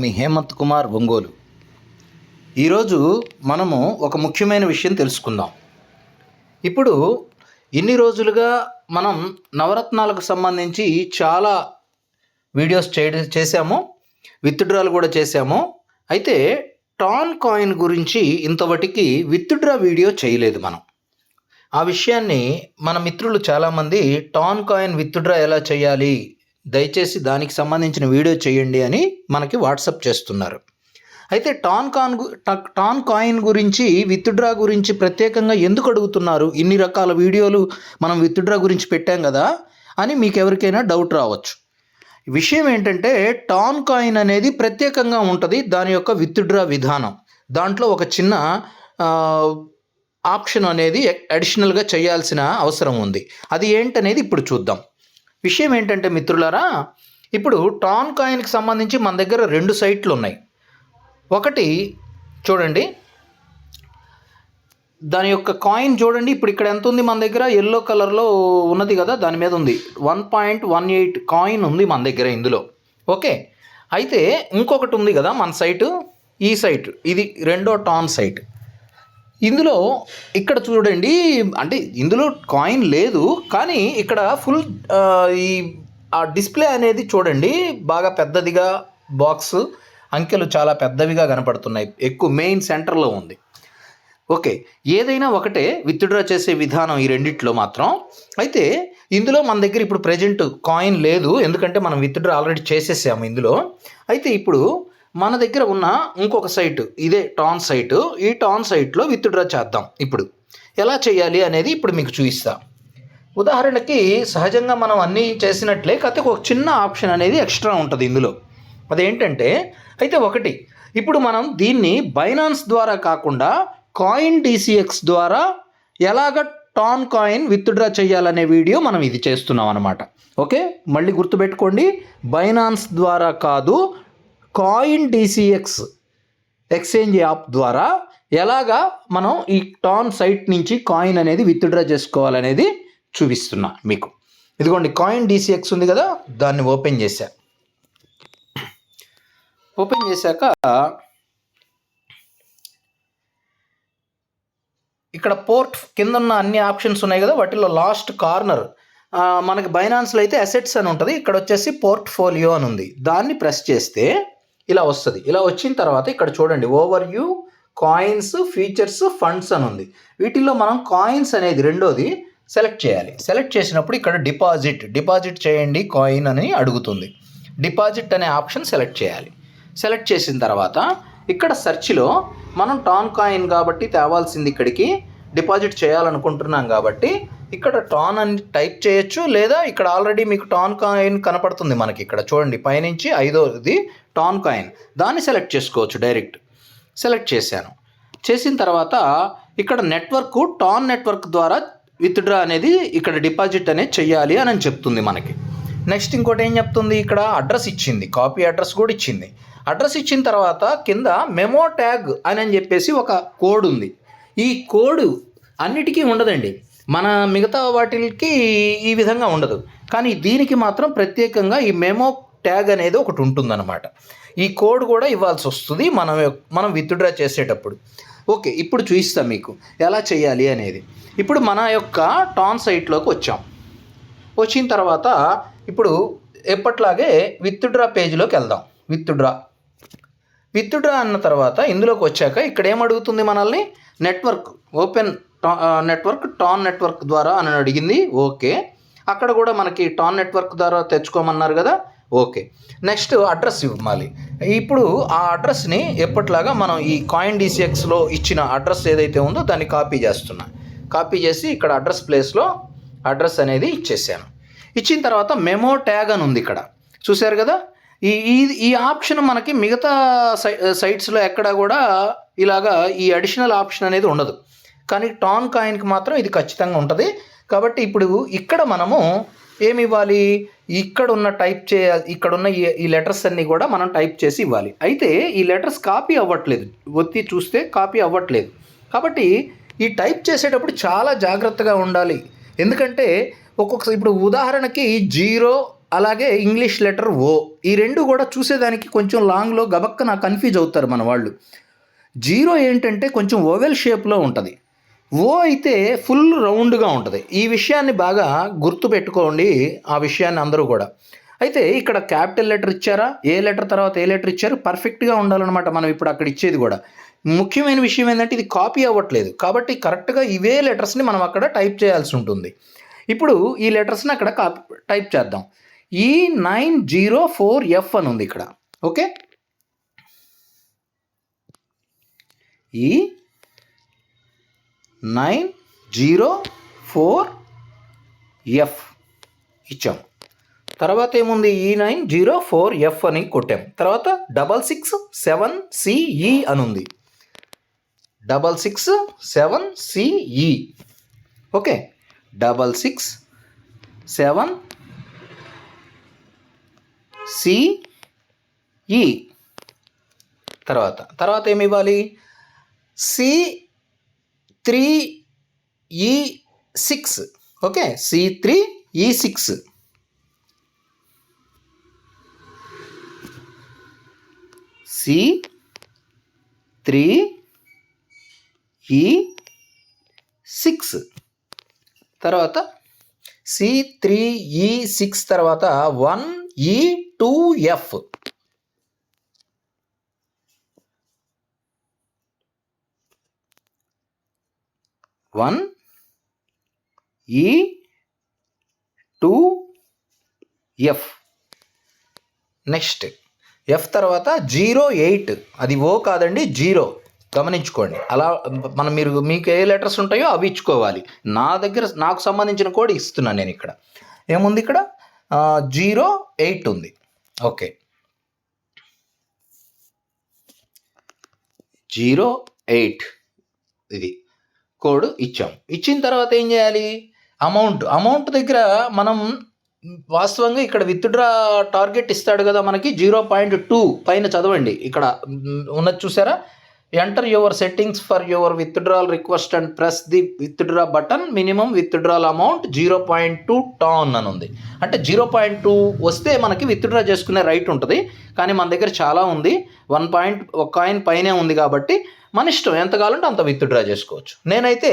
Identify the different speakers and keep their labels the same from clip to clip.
Speaker 1: మీ హేమంత్ కుమార్ ఒంగోలు. ఈరోజు మనము ఒక ముఖ్యమైన విషయం తెలుసుకుందాం. ఇప్పుడు ఇన్ని రోజులుగా మనం నవరత్నాలకు సంబంధించి చాలా వీడియోస్ చేశాము, విత్డ్రాలు కూడా చేశాము. అయితే టాన్ కాయిన్ గురించి ఇంతవరకు విత్డ్రా వీడియో చేయలేదు మనం. ఆ విషయాన్ని మన మిత్రులు చాలామంది టాన్ కాయిన్ విత్డ్రా ఎలా చేయాలి, దయచేసి దానికి సంబంధించిన వీడియో చేయండి అని మనకి వాట్సాప్ చేస్తున్నారు. అయితే టాన్ కాయిన్ గురించి విత్డ్రా గురించి ప్రత్యేకంగా ఎందుకు అడుగుతున్నారు, ఇన్ని రకాల వీడియోలు మనం విత్డ్రా గురించి పెట్టాం కదా అని మీకు ఎవరికైనా డౌట్ రావచ్చు. విషయం ఏంటంటే టాన్ కాయిన్ అనేది ప్రత్యేకంగా ఉంటుంది, దాని యొక్క విత్డ్రా విధానం. దాంట్లో ఒక చిన్న ఆప్షన్ అనేది అడిషనల్గా చేయాల్సిన అవసరం ఉంది. అది ఏంటనేది ఇప్పుడు చూద్దాం. విషయం ఏంటంటే మిత్రులారా, ఇప్పుడు టాన్ కాయిన్కి సంబంధించి మన దగ్గర 2 సైట్లు ఉన్నాయి. ఒకటి చూడండి, దాని యొక్క కాయిన్ చూడండి. ఇప్పుడు ఇక్కడ ఎంత ఉంది మన దగ్గర, ఎల్లో కలర్లో ఉన్నది కదా, దాని మీద ఉంది 1.18 కాయిన్ ఉంది మన దగ్గర ఇందులో. ఓకే, అయితే ఇంకొకటి ఉంది కదా మన సైటు, ఈ సైట్, ఇది రెండో టాన్ సైట్. ఇందులో ఇక్కడ చూడండి, అంటే ఇందులో కాయిన్ లేదు, కానీ ఇక్కడ ఫుల్ ఆ డిస్ప్లే అనేది చూడండి, బాగా పెద్దదిగా బాక్స్, అంకెలు చాలా పెద్దవిగా కనపడుతున్నాయి, ఎక్కువ మెయిన్ సెంటర్లో ఉంది. ఓకే, ఏదైనా ఒకటే విత్డ్రా చేసే విధానం ఈ రెండిట్లో మాత్రం. అయితే ఇందులో మన దగ్గర ఇప్పుడు ప్రజెంట్ కాయిన్ లేదు, ఎందుకంటే మనం విత్డ్రా ఆల్రెడీ చేసేసాము ఇందులో. అయితే ఇప్పుడు మన దగ్గర ఉన్న ఇంకొక సైటు, ఇదే టాన్ సైటు. ఈ టాన్ సైట్లో విత్డ్రా చేద్దాం. ఇప్పుడు ఎలా చేయాలి అనేది ఇప్పుడు మీకు చూపిస్తా. ఉదాహరణకి సహజంగా మనం అన్నీ చేసినట్లే, కాకపోతే ఒక చిన్న ఆప్షన్ అనేది ఎక్స్ట్రా ఉంటుంది ఇందులో. అదేంటంటే, అయితే ఒకటి, ఇప్పుడు మనం దీన్ని బైనాన్స్ ద్వారా కాకుండా కాయిన్ DCX ద్వారా ఎలాగ టాన్ కాయిన్ విత్డ్రా చేయాలనే వీడియో మనం ఇది చేస్తున్నాం అన్నమాట. ఓకే, మళ్ళీ గుర్తుపెట్టుకోండి, బైనాన్స్ ద్వారా కాదు, కాయిన్ DCX ఎక్స్చేంజ్ యాప్ ద్వారా ఎలాగా మనం ఈ టాన్ సైట్ నుంచి కాయిన్ అనేది విత్డ్రా చేసుకోవాలనేది చూపిస్తున్నా మీకు. ఇదిగోండి, కాయిన్ DCX ఉంది కదా, దాన్ని ఓపెన్ చేశా. ఓపెన్ చేశాక ఇక్కడ పోర్ట్ కింద ఉన్న అన్ని ఆప్షన్స్ ఉన్నాయి కదా, వాటిలో లాస్ట్ కార్నర్ మనకి బైనాన్స్లో అయితే అసెట్స్ అని ఉంటుంది, ఇక్కడ వచ్చేసి పోర్ట్ఫోలియో అని ఉంది. దాన్ని ప్రెస్ చేస్తే ఇలా వస్తుంది. ఇలా వచ్చిన తర్వాత ఇక్కడ చూడండి, over view, coins, features, funds అని ఉంది. వీటిల్లో మనం కాయిన్స్ అనేది రెండోది సెలెక్ట్ చేయాలి. సెలెక్ట్ చేసినప్పుడు ఇక్కడ డిపాజిట్ చేయండి కాయిన్ అని అడుగుతుంది. డిపాజిట్ అనే ఆప్షన్ సెలెక్ట్ చేయాలి. సెలెక్ట్ చేసిన తర్వాత ఇక్కడ సెర్చ్లో మనం టాన్ కాయిన్ కాబట్టి తేవాల్సింది, ఇక్కడికి డిపాజిట్ చేయాలనుకుంటున్నాం కాబట్టి ఇక్కడ టాన్ అని టైప్ చేయొచ్చు, లేదా ఇక్కడ ఆల్రెడీ మీకు టాన్ కాయిన్ కనపడుతుంది మనకి. ఇక్కడ చూడండి, పైనుంచి 5వది టాన్ కాయిన్, దాన్ని సెలెక్ట్ చేసుకోవచ్చు డైరెక్ట్. సెలెక్ట్ చేశాను. చేసిన తర్వాత ఇక్కడ నెట్వర్క్, టాన్ నెట్వర్క్ ద్వారా విత్డ్రా అనేది, ఇక్కడ డిపాజిట్ అనేది చెయ్యాలి అని చెప్తుంది మనకి. నెక్స్ట్ ఇంకోటి ఏం చెప్తుంది, ఇక్కడ అడ్రస్ ఇచ్చింది, కాపీ అడ్రస్ కూడా ఇచ్చింది. అడ్రస్ ఇచ్చిన తర్వాత కింద మెమో ట్యాగ్ అని చెప్పేసి ఒక కోడ్ ఉంది. ఈ కోడ్ అన్నిటికీ ఉండదండి, మన మిగతా వాటికి ఈ విధంగా ఉండదు, కానీ దీనికి మాత్రం ప్రత్యేకంగా ఈ మెమో ట్యాగ్ అనేది ఒకటి ఉంటుందన్నమాట. ఈ కోడ్ కూడా ఇవ్వాల్సి వస్తుంది మనం విత్డ్రా చేసేటప్పుడు. ఓకే, ఇప్పుడు చూపిస్తాం మీకు ఎలా చేయాలి అనేది. ఇప్పుడు మన యొక్క టాన్ సైట్లోకి వచ్చాం. వచ్చిన తర్వాత ఇప్పుడు ఎప్పట్లాగే విత్డ్రా పేజ్లోకి వెళ్దాం. విత్డ్రా అన్న తర్వాత ఇందులోకి వచ్చాక ఇక్కడ ఏమడుగుతుంది మనల్ని, network open network, tan network ద్వారా అని అడిగింది. ఓకే, అక్కడ కూడా మనకి టాన్ నెట్వర్క్ ద్వారా తెచ్చుకోమన్నారు కదా. ఓకే, నెక్స్ట్ అడ్రస్ ఇవ్వాలి. ఇప్పుడు ఆ అడ్రస్ని ఎప్పట్లాగా మనం ఈ కాయిన్ DCXలో ఇచ్చిన అడ్రస్ ఏదైతే ఉందో దాన్ని కాపీ చేస్తున్నా. కాపీ చేసి ఇక్కడ అడ్రస్ ప్లేస్లో అడ్రస్ అనేది ఇచ్చేసాను. ఇచ్చిన తర్వాత మెమో ట్యాగ్ అని ఉంది, ఇక్కడ చూశారు కదా. ఈ ఆప్షన్ మనకి మిగతా సైట్స్లో ఎక్కడ కూడా ఇలాగా ఈ అడిషనల్ ఆప్షన్ అనేది ఉండదు, కానీ టాన్ కాయిన్కి మాత్రం ఇది ఖచ్చితంగా ఉంటుంది. కాబట్టి ఇప్పుడు ఇక్కడ మనము ఏమి ఇవ్వాలి, ఇక్కడ ఉన్న టైప్ చేయాలి, ఇక్కడ ఉన్న ఈ లెటర్స్ అన్నీ కూడా మనం టైప్ చేసి ఇవ్వాలి. అయితే ఈ లెటర్స్ కాపీ అవ్వట్లేదు, ఒత్తి చూస్తే కాపీ అవ్వట్లేదు. కాబట్టి ఈ టైప్ చేసేటప్పుడు చాలా జాగ్రత్తగా ఉండాలి. ఎందుకంటే ఒక్కొక్కసారి ఇప్పుడు ఉదాహరణకి 0 అలాగే ఇంగ్లీష్ లెటర్ ఓ. ఈ రెండు కూడా చూసేదానికి కొంచెం లాంగ్లో గబక్కన కన్ఫ్యూజ్ అవుతారు మన వాళ్ళు. జీరో ఏంటంటే కొంచెం ఓవెల్ షేప్లో ఉంటుంది, ఓ అయితే ఫుల్ రౌండ్గా ఉంటుంది. ఈ విషయాన్ని బాగా గుర్తుపెట్టుకోండి, ఆ విషయాన్ని అందరూ కూడా. అయితే ఇక్కడ క్యాపిటల్ లెటర్ ఇచ్చారా, ఏ లెటర్ తర్వాత ఏ లెటర్ ఇచ్చారు, పర్ఫెక్ట్గా ఉండాలన్నమాట మనం ఇప్పుడు అక్కడ ఇచ్చేది కూడా. ముఖ్యమైన విషయం ఏంటంటే ఇది కాపీ అవ్వట్లేదు, కాబట్టి కరెక్ట్గా ఇవే లెటర్స్ని మనం అక్కడ టైప్ చేయాల్సి ఉంటుంది. ఇప్పుడు ఈ లెటర్స్ని అక్కడ టైప్ చేద్దాం. E904F అని ఉంది ఇక్కడ. ఓకే, E904F ఇచ్చాం. తర్వాత ఏముంది, E904F అని కొట్టాం. తర్వాత 667CE అని ఉంది, 667CE. Okay, 667CE. తర్వాత ఏమి ఇవ్వాలి, C3E6. Okay, C3E6. C3E6 తర్వాత C3E6 తర్వాత 1E2F. 1E2F. నెక్స్ట్ ఎఫ్ తర్వాత 08. అది ఓ కాదండి, 0. గమనించుకోండి. అలా మీకు ఏ లెటర్స్ ఉంటాయో అవి ఇచ్చుకోవాలి. నాకు సంబంధించిన కోడ్ ఇస్తున్నాను నేను ఇక్కడ. ఏముంది ఇక్కడ, 08 ఉంది. ఓకే, 08 ఇది కోడ్ ఇచ్చాం. ఇచ్చిన తర్వాత ఏం చేయాలి, అమౌంట్ దగ్గర మనం వాస్తవంగా ఇక్కడ విత్డ్రా టార్గెట్ ఇస్తాడు కదా మనకి, 0.2 పైన చదవండి. ఇక్కడ ఉన్నది చూసారా, enter your settings for your withdrawal request and press the withdraw button, minimum withdrawal amount 0.2 tan అని ఉంది. అంటే 0.2 వస్తే మనకి విత్డ్రా చేసుకునే రైట్ ఉంటుంది. కానీ మన దగ్గర చాలా ఉంది, 1 కాయిన్ పైనే ఉంది కాబట్టి మన ఇష్టం, ఎంత కావాలంటే అంత విత్డ్రా చేసుకోవచ్చు. నేనైతే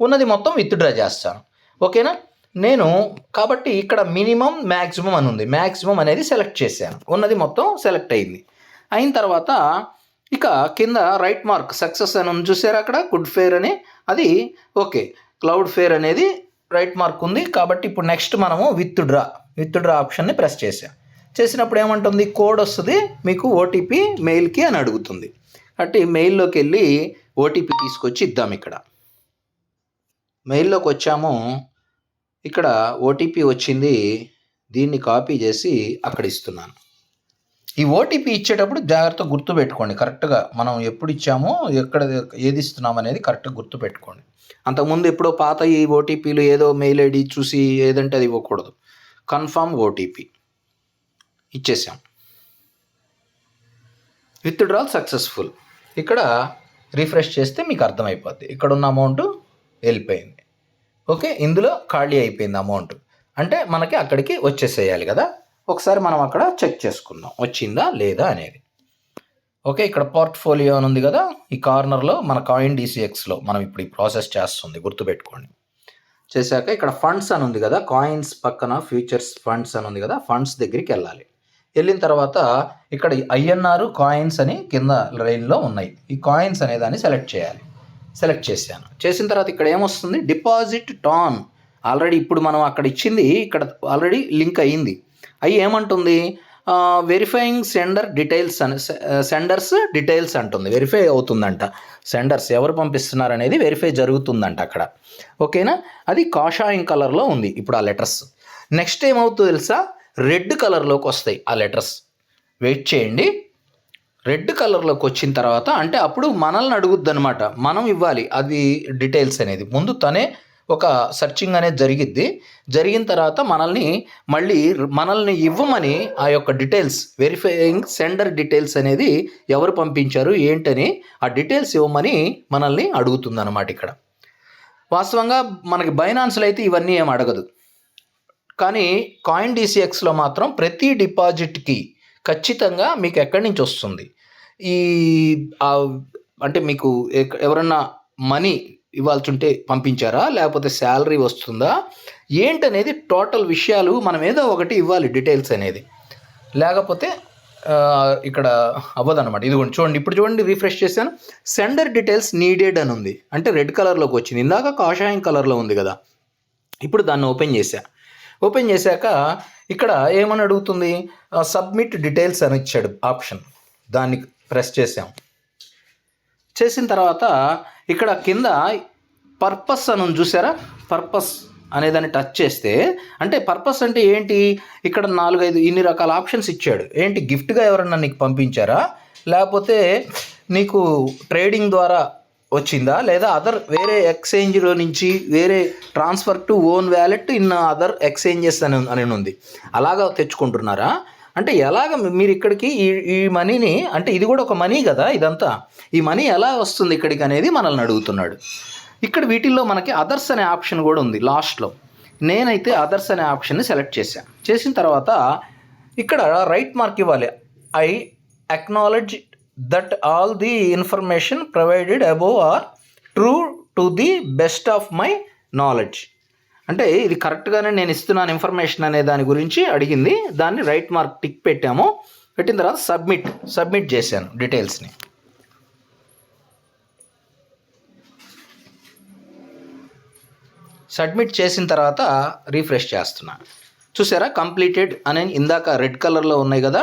Speaker 1: ఉన్నది మొత్తం విత్డ్రా చేస్తాను. ఓకేనా, కాబట్టి ఇక్కడ మినిమం మ్యాక్సిమం అని ఉంది, మ్యాక్సిమం అనేది సెలెక్ట్ చేశాను, ఉన్నది మొత్తం సెలెక్ట్ అయింది. అయిన తర్వాత ఇక కింద రైట్ మార్క్ సక్సెస్ అని ఉంది చూసారా అక్కడ, గుడ్ ఫేర్ అని, అది ఓకే. క్లౌడ్ ఫేర్ అనేది రైట్ మార్క్ ఉంది. కాబట్టి ఇప్పుడు నెక్స్ట్ మనము విత్డ్రా ఆప్షన్ని ప్రెస్ చేసినప్పుడు ఏమంటుంది, కోడ్ వస్తుంది మీకు, ఓటీపీ మెయిల్కి అని అడుగుతుంది. అంటే మెయిల్లోకి వెళ్ళి ఓటీపీ తీసుకొచ్చి ఇద్దాం. ఇక్కడ మెయిల్లోకి వచ్చాము, ఇక్కడ ఓటీపీ వచ్చింది, దీన్ని కాపీ చేసి అక్కడ ఇస్తున్నాను. ఈ ఓటీపీ ఇచ్చేటప్పుడు జాగ్రత్తగా గుర్తుపెట్టుకోండి, కరెక్ట్గా మనం ఎప్పుడు ఇచ్చామో ఏది ఇస్తున్నాం అనేది కరెక్ట్గా గుర్తుపెట్టుకోండి. అంతకుముందు ఎప్పుడో పాత ఈ ఓటీపీలు ఏదో మెయిల్ ఐడి చూసి ఏదంటే అది ఇవ్వకూడదు. కన్ఫర్మ్ ఓటీపీ ఇచ్చేసాం. Withdrawal successful. ఇక్కడ రిఫ్రెష్ చేస్తే మీకు అర్థమైపోద్ది, ఇక్కడ ఉన్న అమౌంట్ వెళ్ళిపోయింది. ఓకే, ఇందులో ఖాళీ అయిపోయింది అమౌంట్, అంటే మనకి అక్కడికి వచ్చేసేయాలి కదా. ఒకసారి మనం అక్కడ చెక్ చేసుకుందాం వచ్చిందా లేదా అనేది. ఓకే, ఇక్కడ పోర్ట్ఫోలియో అని ఉంది కదా, ఈ కార్నర్లో మన కాయిన్ DCXలో మనం ఇప్పుడు ఈ ప్రాసెస్ చేస్తుంది, గుర్తుపెట్టుకోండి. చేశాక ఇక్కడ ఫండ్స్ అని ఉంది కదా, కాయిన్స్ పక్కన ఫ్యూచర్స్ ఫండ్స్ అని ఉంది కదా, ఫండ్స్ దగ్గరికి వెళ్ళాలి. వెళ్ళిన తర్వాత ఇక్కడ INR కాయిన్స్ అని కింద లైన్లో ఉన్నాయి, ఈ కాయిన్స్ అనే దాన్ని సెలెక్ట్ చేశాను. చేసిన తర్వాత ఇక్కడ ఏమొస్తుంది, డిపాజిట్ టాన్. ఆల్రెడీ ఇప్పుడు మనం అక్కడ ఇచ్చింది ఇక్కడ ఆల్రెడీ లింక్ అయ్యింది. ఏమంటుంది, వెరిఫైయింగ్ సెండర్స్ డీటెయిల్స్ అంటుంది, వెరిఫై అవుతుందంట. సెండర్స్ ఎవరు పంపిస్తున్నారు అనేది వెరిఫై జరుగుతుందంట అక్కడ. ఓకేనా, అది కాషాయం కలర్లో ఉంది ఇప్పుడు ఆ లెటర్స్. నెక్స్ట్ ఏమవుతుందో తెలుసా, రెడ్ కలర్లోకి వస్తాయి ఆ లెటర్స్. వెయిట్ చేయండి, రెడ్ కలర్లోకి వచ్చిన తర్వాత అంటే అప్పుడు మనల్ని అడుగుద్ది అనమాట, మనం ఇవ్వాలి అది డీటెయిల్స్ అనేది. ముందు తనే ఒక సర్చింగ్ అనేది జరిగిన తర్వాత మనల్ని ఇవ్వమని ఆ యొక్క డీటెయిల్స్, వెరిఫైయింగ్ సెండర్ డీటెయిల్స్ అనేది ఎవరు పంపించారు ఏంటని ఆ డీటెయిల్స్ ఇవ్వమని మనల్ని అడుగుతుంది అనమాట. ఇక్కడ వాస్తవంగా మనకి బైనాన్స్లో అయితే ఇవన్నీ ఏం అడగదు, కానీ కాయిన్ డీసీఎక్స్లో మాత్రం ప్రతి డిపాజిట్కి ఖచ్చితంగా మీకు ఎక్కడి నుంచి వస్తుంది ఈ అంటే మీకు ఎవరన్నా మనీ ఇవ్వాల్సి ఉంటే పంపించారా, లేకపోతే శాలరీ వస్తుందా ఏంటనేది టోటల్ విషయాలు మనం ఏదో ఒకటి ఇవ్వాలి డీటెయిల్స్ అనేది, లేకపోతే ఇక్కడ అవ్వదన్నమాట. ఇదిగోండి చూడండి, ఇప్పుడు చూడండి రిఫ్రెష్ చేశాను, సెండర్ డీటెయిల్స్ నీడెడ్ అని ఉంది, అంటే రెడ్ కలర్లోకి వచ్చింది. ఇందాక కాషాయం కలర్లో ఉంది కదా, ఇప్పుడు దాన్ని ఓపెన్ చేశాక ఇక్కడ ఏమని అడుగుతుంది, సబ్మిట్ డీటెయిల్స్ అని ఇచ్చాడు ఆప్షన్, దాన్ని ప్రెస్ చేసిన తర్వాత ఇక్కడ కింద పర్పస్ అని చూసారా, పర్పస్ అనేదాన్ని టచ్ చేస్తే, అంటే పర్పస్ అంటే ఏంటి, ఇక్కడ 4-5 ఇన్ని రకాల ఆప్షన్స్ ఇచ్చాడు. ఏంటి, గిఫ్ట్గా ఎవరన్నా నీకు పంపించారా, లేకపోతే నీకు ట్రేడింగ్ ద్వారా వచ్చిందా, లేదా అదర్ వేరే ఎక్స్చేంజ్లో నుంచి వేరే transfer to own wallet in other exchanges అని ఉంది, అలాగా తెచ్చుకుంటున్నారా అంటే ఎలాగ మీరు ఇక్కడికి ఈ మనీని, అంటే ఇది కూడా ఒక మనీ కదా ఇదంతా, ఈ మనీ ఎలా వస్తుంది ఇక్కడికి అనేది మనల్ని అడుగుతున్నాడు. ఇక్కడ వీటిల్లో మనకి అదర్స్ అనే ఆప్షన్ కూడా ఉంది లాస్ట్లో. నేనైతే అదర్స్ అనే ఆప్షన్ని సెలెక్ట్ చేసిన తర్వాత ఇక్కడ రైట్ మార్క్ ఇవ్వాలి, I acknowledge that all the information provided above are true to the best of my knowledge. అంటే ఇది కరెక్ట్గానే నేను ఇస్తున్నాను ఇన్ఫర్మేషన్ అనే దాని గురించి అడిగింది, దాన్ని రైట్ మార్క్ టిక్ పెట్టిన తర్వాత సబ్మిట్ చేశాను డీటెయిల్స్ని. సబ్మిట్ చేసిన తర్వాత రీఫ్రెష్ చేస్తున్నాను. చూసారా, కంప్లీటెడ్ అని ఇందాక రెడ్ కలర్లో ఉన్నాయి కదా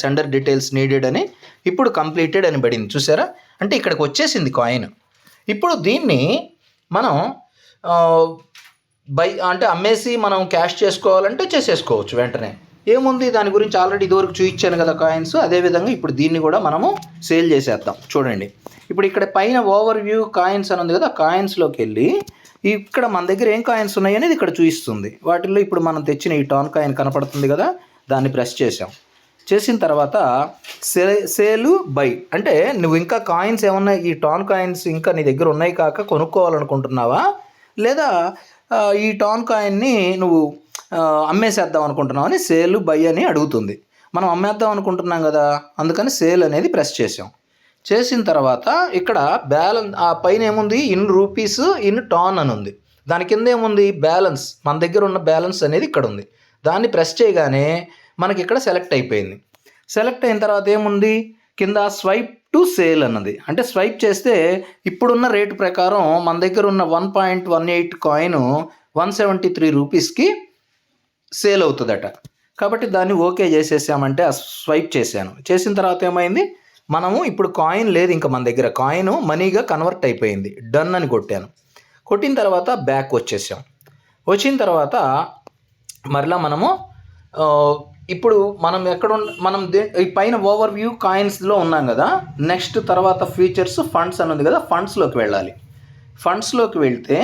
Speaker 1: సెండర్ డీటెయిల్స్ నీడెడ్ అని, ఇప్పుడు కంప్లీటెడ్ అని పడింది చూసారా, అంటే ఇక్కడికి వచ్చేసింది కాయిన్. ఇప్పుడు దీన్ని మనం అంటే అమ్మేసి మనం క్యాష్ చేసుకోవాలంటే చేసేసుకోవచ్చు వెంటనే, ఏముంది దాని గురించి ఆల్రెడీ ఇదివరకు చూపించాను కదా కాయిన్స్, అదేవిధంగా ఇప్పుడు దీన్ని కూడా మనము సేల్ చేసేద్దాం. చూడండి, ఇప్పుడు ఇక్కడ పైన ఓవర్ వ్యూ కాయిన్స్ అని ఉంది కదా, కాయిన్స్లోకి వెళ్ళి ఇక్కడ మన దగ్గర ఏం కాయిన్స్ ఉన్నాయి అనేది ఇక్కడ చూపిస్తుంది. వాటిల్లో ఇప్పుడు మనం తెచ్చిన ఈ టాన్ కాయిన్ కనపడుతుంది కదా, దాన్ని ప్రెస్ చేసిన తర్వాత సేలు బై, అంటే నువ్వు ఇంకా కాయిన్స్ ఏమన్నా ఈ టాన్ కాయిన్స్ ఇంకా నీ దగ్గర ఉన్నాయి కాక కొనుక్కోవాలనుకుంటున్నావా, లేదా ఈ టాన్ కాయిన్ని నువ్వు అమ్మేసేద్దాం అనుకుంటున్నావు అని సేల్ బై అని అడుగుతుంది. మనం అమ్మేద్దాం అనుకుంటున్నాం కదా, అందుకని సేల్ అనేది ప్రెస్ చేసిన తర్వాత ఇక్కడ బ్యాలెన్స్ ఆ పైన ఏముంది, ఇన్ రూపీస్ ఇన్ టాన్ అని ఉంది, దాని కింద ఏముంది బ్యాలెన్స్, మన దగ్గర ఉన్న బ్యాలెన్స్ అనేది ఇక్కడ ఉంది. దాన్ని ప్రెస్ చేయగానే మనకి ఇక్కడ సెలెక్ట్ అయిపోయింది. సెలెక్ట్ అయిన తర్వాత ఏముంది కింద స్వైప్ టు సేల్ అన్నది, అంటే స్వైప్ చేస్తే ఇప్పుడున్న రేటు ప్రకారం మన దగ్గర ఉన్న 1.18 కాయిన్ 173 రూపీస్కి సేల్ అవుతుందట. కాబట్టి దాన్ని ఓకే చేసేసామంటే స్వైప్ చేసిన తర్వాత ఏమైంది, మనము ఇప్పుడు కాయిన్ లేదు ఇంకా మన దగ్గర, కాయిన్ మనీగా కన్వర్ట్ అయిపోయింది. డన్ అని కొట్టిన తర్వాత బ్యాక్ వచ్చిన తర్వాత మరలా మనము ఇప్పుడు మనం ఈ పైన ఓవర్ వ్యూ కాయిన్స్లో ఉన్నాం కదా, నెక్స్ట్ తర్వాత ఫీచర్స్ ఫండ్స్ అని ఉంది కదా, ఫండ్స్లోకి వెళ్ళాలి. ఫండ్స్లోకి వెళ్తే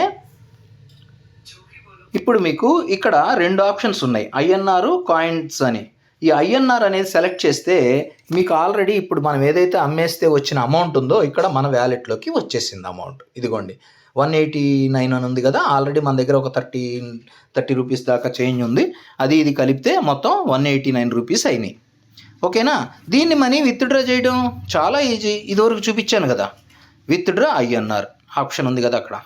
Speaker 1: ఇప్పుడు మీకు ఇక్కడ 2 ఆప్షన్స్ ఉన్నాయి, ఐఎన్ఆర్ కాయిన్స్ అని. ఈ ఐఎన్ఆర్ అనేది సెలెక్ట్ చేస్తే మీకు ఆల్రెడీ ఇప్పుడు మనం ఏదైతే అమ్మేస్తే వచ్చిన అమౌంట్ ఉందో ఇక్కడ మన వ్యాలెట్లోకి వచ్చేసింది అమౌంట్. ఇదిగోండి 189 అని ఉంది కదా, ఆల్రెడీ మన దగ్గర ఒక 30 రూపీస్ దాకా చేంజ్ ఉంది, ఇది కలిపితే మొత్తం 189 రూపీస్ అయినాయి. ఓకేనా, దీన్ని మనీ విత్డ్రా చేయడం చాలా ఈజీ, ఇదివరకు చూపించాను కదా, విత్డ్రా ఐఎన్ఆర్ ఆప్షన్ ఉంది కదా అక్కడ,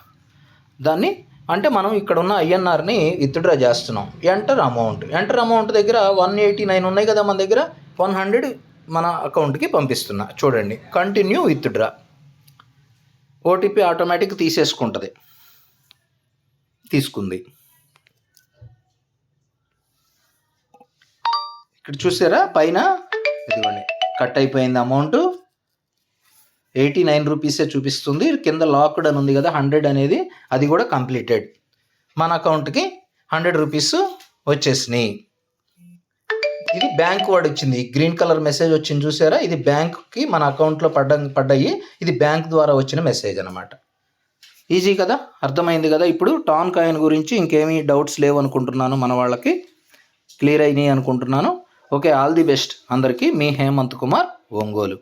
Speaker 1: దాన్ని అంటే మనం ఇక్కడ ఉన్న ఐఎన్ఆర్ని విత్డ్రా చేస్తున్నాం. ఎంటర్ అమౌంట్ దగ్గర 189 ఉన్నాయి కదా మన దగ్గర, 100 మన అకౌంట్కి పంపిస్తున్నా. చూడండి, కంటిన్యూ విత్డ్రా, ఓటీపీ ఆటోమేటిక్ తీసుకుంది. ఇక్కడ చూసారా పైన ఇదిగోండి కట్ అయిపోయింది అమౌంట్, 89 రూపీసే చూపిస్తుంది. కింద లాక్డ్ అని ఉంది కదా 100 అనేది, అది కూడా కంప్లీటెడ్. మన అకౌంట్కి 100 రూపీస్ వచ్చేసినాయి. ఇది బ్యాంక్ వాడు వచ్చింది, గ్రీన్ కలర్ మెసేజ్ వచ్చింది చూసారా, ఇది బ్యాంక్కి మన అకౌంట్లో పడ్డాయి, ఇది బ్యాంక్ ద్వారా వచ్చిన మెసేజ్ అనమాట. ఈజీ కదా, అర్థమైంది కదా. ఇప్పుడు టాన్ కాయిన్ గురించి ఇంకేమీ డౌట్స్ లేవు అనుకుంటున్నాను, మన వాళ్ళకి క్లియర్ అయినాయి అనుకుంటున్నాను. ఓకే, ఆల్ ది బెస్ట్ అందరికీ. మీ హేమంత్ కుమార్, ఒంగోలు.